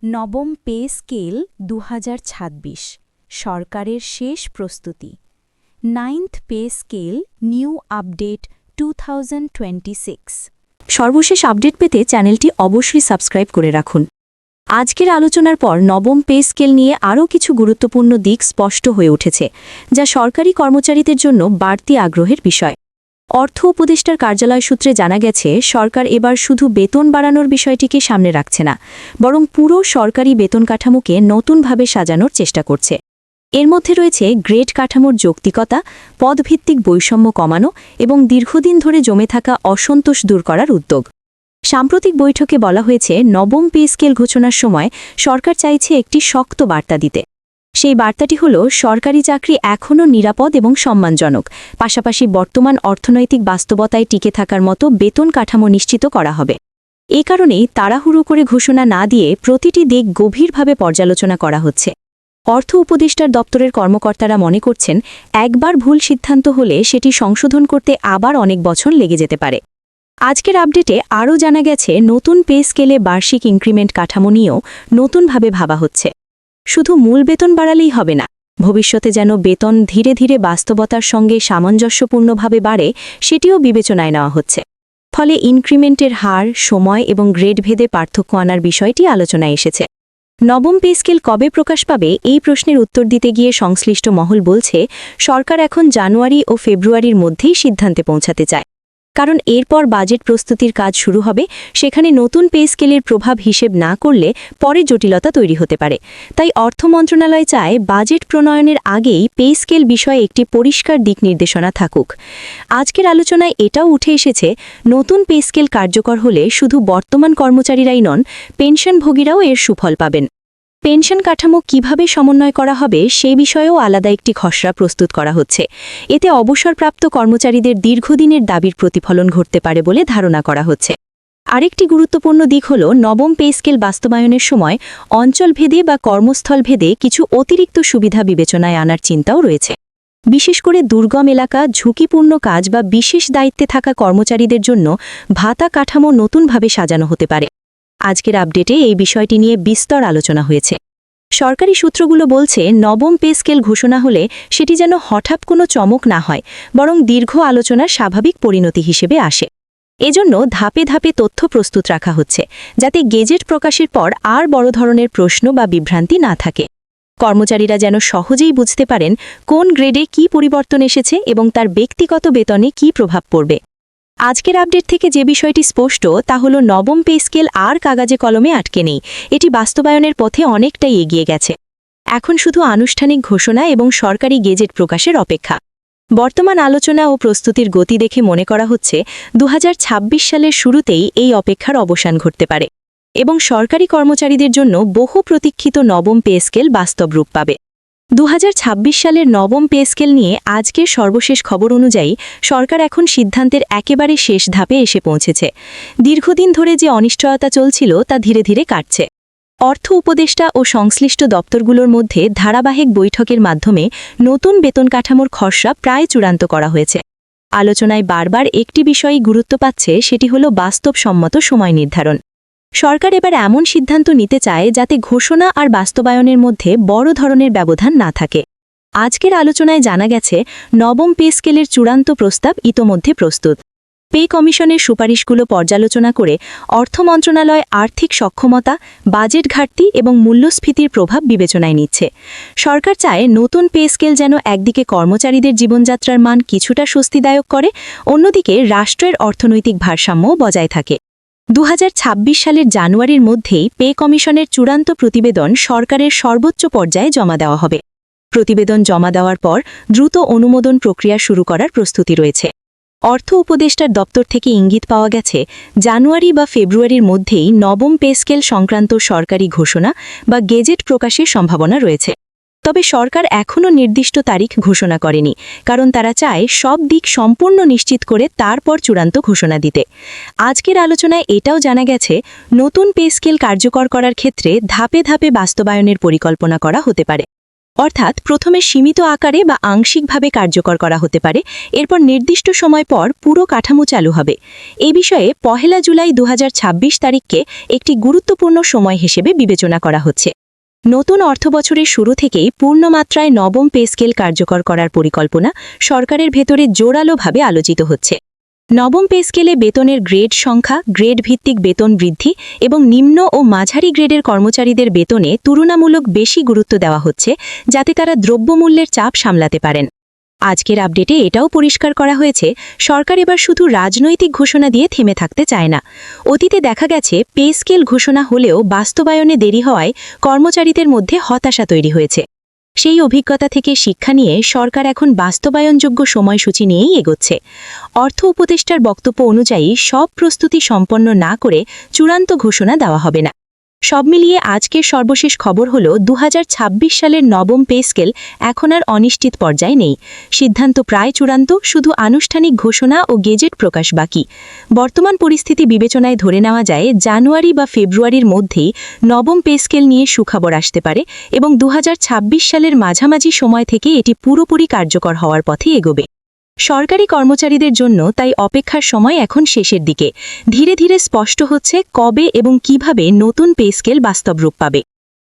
নবম pay scale ২০২৬ সরকারের শেষ প্রস্তুতি। 9th pay scale new update 2026। সর্বশেষ আপডেট পেতে চ্যানেলটি অবশ্যই সাবস্ক্রাইব করে রাখুন। আজকের আলোচনার পর নবম পে স্কেল নিয়ে আরও কিছু গুরুত্বপূর্ণ দিক স্পষ্ট হয়ে উঠেছে, যা সরকারি কর্মচারীদের জন্য বাড়তি আগ্রহের বিষয়। অর্থ উপদেষ্টার কার্যালয় সূত্রে জানা গেছে, সরকার এবার শুধু বেতন বাড়ানোর বিষয়টিকে সামনে রাখছে না, বরং পুরো সরকারি বেতন কাঠামোকে নতুনভাবে সাজানোর চেষ্টা করছে। এর মধ্যে রয়েছে গ্রেড কাঠামোর যৌক্তিকতা, পদভিত্তিক বৈষম্য কমানো এবং দীর্ঘদিন ধরে জমে থাকা অসন্তোষ দূর করার উদ্যোগ। সাম্প্রতিক বৈঠকে বলা হয়েছে, নবম পে স্কেল ঘোষণার সময় সরকার চাইছে একটি শক্ত বার্তা দিতে। সেই বার্তাটি হল, সরকারি চাকরি এখনও নিরাপদ এবং সম্মানজনক, পাশাপাশি বর্তমান অর্থনৈতিক বাস্তবতায় টিকে থাকার মতো বেতন কাঠামো নিশ্চিত করা হবে। এ কারণেই তাড়াহুড়ো করে ঘোষণা না দিয়ে প্রতিটি দিক গভীরভাবে পর্যালোচনা করা হচ্ছে। অর্থ উপদেষ্টার দপ্তরের কর্মকর্তারা মনে করছেন, একবার ভুল সিদ্ধান্ত হলে সেটি সংশোধন করতে আবার অনেক বছর লেগে যেতে পারে। আজকের আপডেটে আরও জানা গেছে, নতুন পে স্কেলে বার্ষিক ইনক্রিমেন্ট কাঠামো নিয়েও নতুনভাবে ভাবা হচ্ছে। শুধু মূল বেতন বাড়ালেই হবে না, ভবিষ্যতে যেন বেতন ধীরে ধীরে বাস্তবতার সঙ্গে সামঞ্জস্যপূর্ণভাবে বাড়ে সেটিও বিবেচনায় নেওয়া হচ্ছে। ফলে ইনক্রিমেন্টের হার, সময় এবং গ্রেড ভেদে পার্থক্য আনার বিষয়টি আলোচনায় এসেছে। নবম পে স্কেল কবে প্রকাশ পাবে, এই প্রশ্নের উত্তর দিতে গিয়ে সংশ্লিষ্ট মহল বলছে, সরকার এখন জানুয়ারি ও ফেব্রুয়ারির মধ্যেই সিদ্ধান্তে পৌঁছাতে চায়। কারণ এরপর বাজেট প্রস্তুতির কাজ শুরু হবে, সেখানে নতুন পে স্কেলের প্রভাব হিসেব না করলে পরে জটিলতা তৈরি হতে পারে। তাই অর্থ মন্ত্রণালয় চায়, বাজেট প্রণয়নের আগেই পে স্কেল বিষয়ে একটি পরিষ্কার দিক নির্দেশনা থাকুক। আজকের আলোচনায় এটাও উঠে এসেছে, নতুন পে স্কেল কার্যকর হলে শুধু বর্তমান কর্মচারীরাই নন, পেনশনভোগীরাও এর সুফল পাবেন। পেনশন কাঠামো কিভাবে সমন্বয় করা হবে সেই বিষয়েও আলাদা একটি খসড়া প্রস্তুত করা হচ্ছে। এতে অবসরপ্রাপ্ত কর্মচারীদের দীর্ঘদিনের দাবির প্রতিফলন ঘটতে পারে বলে ধারণা করা হচ্ছে। আরেকটি গুরুত্বপূর্ণ দিক হল, নবম পে স্কেল বাস্তবায়নের সময় অঞ্চলভেদে বা কর্মস্থলভেদে কিছু অতিরিক্ত সুবিধা বিবেচনায় আনার চিন্তাও রয়েছে। বিশেষ করে দুর্গম এলাকা, ঝুঁকিপূর্ণ কাজ বা বিশেষ দায়িত্বে থাকা কর্মচারীদের জন্য ভাতা কাঠামো নতুনভাবে সাজানো হতে পারে। আজকের আপডেটে এই বিষয়টি নিয়ে বিস্তর আলোচনা হয়েছে। সরকারি সূত্রগুলো বলছে, নবম পে স্কেল ঘোষণা হলে সেটি যেন হঠাৎ কোনো চমক না হয়, বরং দীর্ঘ আলোচনার স্বাভাবিক পরিণতি হিসেবে আসে। এজন্য ধাপে ধাপে তথ্য প্রস্তুত রাখা হচ্ছে, যাতে গেজেট প্রকাশের পর আর বড় ধরনের প্রশ্ন বা বিভ্রান্তি না থাকে। কর্মচারীরা যেন সহজেই বুঝতে পারেন কোন গ্রেডে কী পরিবর্তন এসেছে এবং তার ব্যক্তিগত বেতনে কী প্রভাব পড়বে। আজকের আপডেট থেকে যে বিষয়টি স্পষ্ট, তা হল, নবম পে স্কেল আর কাগজে কলমে আটকে নেই, এটি বাস্তবায়নের পথে অনেকটাই এগিয়ে গেছে। এখন শুধু আনুষ্ঠানিক ঘোষণা এবং সরকারি গেজেট প্রকাশের অপেক্ষা। বর্তমান আলোচনা ও প্রস্তুতির গতি দেখে মনে করা হচ্ছে, ২০২৬ সালের শুরুতেই এই অপেক্ষার অবসান ঘটতে পারে এবং সরকারি কর্মচারীদের জন্য বহু প্রতীক্ষিত নবম পে স্কেল বাস্তব রূপ পাবে। ২০২৬ সালের নবম পে স্কেল নিয়ে আজকের সর্বশেষ খবর অনুযায়ী সরকার এখন সিদ্ধান্তের একেবারে শেষ ধাপে এসে পৌঁছেছে। দীর্ঘদিন ধরে যে অনিশ্চয়তা চলছিল তা ধীরে ধীরে কাটছে। অর্থ উপদেষ্টা ও সংশ্লিষ্ট দপ্তরগুলোর মধ্যে ধারাবাহিক বৈঠকের মাধ্যমে নতুন বেতন কাঠামোর খসড়া প্রায় চূড়ান্ত করা হয়েছে। আলোচনায় বারবার একটি বিষয়ই গুরুত্ব পাচ্ছে, সেটি হল বাস্তবসম্মত সময় নির্ধারণ। সরকার এবার এমন সিদ্ধান্ত নিতে চায় যাতে ঘোষণা আর বাস্তবায়নের মধ্যে বড় ধরনের ব্যবধান না থাকে। আজকের আলোচনায় জানা গেছে, নবম পে স্কেলের চূড়ান্ত প্রস্তাব ইতোমধ্যে প্রস্তুত। পে কমিশনের সুপারিশগুলো পর্যালোচনা করে অর্থ মন্ত্রণালয় আর্থিক সক্ষমতা, বাজেট ঘাটতি এবং মূল্যস্ফীতির প্রভাব বিবেচনায় নিচ্ছে। সরকার চায়, নতুন পে স্কেল যেন একদিকে কর্মচারীদের জীবনযাত্রার মান কিছুটা স্বস্তিদায়ক করে, অন্যদিকে রাষ্ট্রের অর্থনৈতিক ভারসাম্যও বজায় থাকে। ২০২৬ সালের জানুয়ারির মধ্যেই পে কমিশনের চূড়ান্ত প্রতিবেদন সরকারের সর্বোচ্চ পর্যায়ে জমা দেওয়া হবে। প্রতিবেদন জমা দেওয়ার পর দ্রুত অনুমোদন প্রক্রিয়া শুরু করার প্রস্তুতি রয়েছে। অর্থ উপদেষ্টার দপ্তর থেকে ইঙ্গিত পাওয়া গেছে, জানুয়ারি বা ফেব্রুয়ারির মধ্যেই নবম পে স্কেল সংক্রান্ত সরকারি ঘোষণা বা গেজেট প্রকাশের সম্ভাবনা রয়েছে। তবে সরকার এখনও নির্দিষ্ট তারিখ ঘোষণা করেনি, কারণ তারা চায় সব দিক সম্পূর্ণ নিশ্চিত করে তারপর চূড়ান্ত ঘোষণা দিতে। আজকের আলোচনায় এটাও জানা গেছে, নতুন পে স্কেল কার্যকর করার ক্ষেত্রে ধাপে ধাপে বাস্তবায়নের পরিকল্পনা করা হতে পারে। অর্থাৎ প্রথমে সীমিত আকারে বা আংশিকভাবে কার্যকর করা হতে পারে, এরপর নির্দিষ্ট সময় পর পুরো কাঠামো চালু হবে। এই বিষয়ে 1 জুলাই 2026 তারিখকে একটি গুরুত্বপূর্ণ সময় হিসেবে বিবেচনা করা হচ্ছে। নতুন অর্থবছরের শুরু থেকেই পূর্ণমাত্রায় নবম পে স্কেল কার্যকর করার পরিকল্পনা সরকারের ভেতরে জোরালোভাবে আলোচিত হচ্ছে। নবম পে স্কেলে বেতনের গ্রেড সংখ্যা, গ্রেড ভিত্তিক বেতন বৃদ্ধি এবং নিম্ন ও মাঝারি গ্রেডের কর্মচারীদের বেতনে তুলনামূলক বেশি গুরুত্ব দেওয়া হচ্ছে, যাতে তারা দ্রব্যমূল্যের চাপ সামলাতে পারেন। আজকের আপডেটে এটাও পরিষ্কার করা হয়েছে, সরকার এবার শুধু রাজনৈতিক ঘোষণা দিয়ে থেমে থাকতে চায় না। অতীতে দেখা গেছে পে স্কেল ঘোষণা হলেও বাস্তবায়নে দেরি হওয়ায় কর্মচারীদের মধ্যে হতাশা তৈরি হয়েছে। সেই অভিজ্ঞতা থেকে শিক্ষা নিয়ে সরকার এখন বাস্তবায়নযোগ্য সময়সূচি নিয়েই এগোচ্ছে। অর্থ উপদেষ্টার বক্তব্য অনুযায়ী সব প্রস্তুতি সম্পন্ন না করে চূড়ান্ত ঘোষণা দেওয়া হবে না। সব মিলিয়ে আজকের সর্বশেষ খবর হল 2026 সালের নবম পে স্কেল এখন আর অনিশ্চিত পর্যায়ে নেই। সিদ্ধান্ত প্রায় চূড়ান্ত, শুধু আনুষ্ঠানিক ঘোষণা ও গেজেট প্রকাশ বাকি। বর্তমান পরিস্থিতি বিবেচনায় ধরে নেওয়া যায় জানুয়ারি বা ফেব্রুয়ারির মধ্যেই নবম পে স্কেল নিয়ে সুখবর আসতে পারে এবং 2026 সালের মাঝামাঝি সময় থেকে এটি পুরোপুরি কার্যকর হওয়ার পথে এগোবে। সরকারি কর্মচারীদের জন্য তাই অপেক্ষার সময় এখন শেষের দিকে। ধীরে ধীরে স্পষ্ট হচ্ছে কবে এবং কিভাবে নতুন পে স্কেল বাস্তব রূপ পাবে।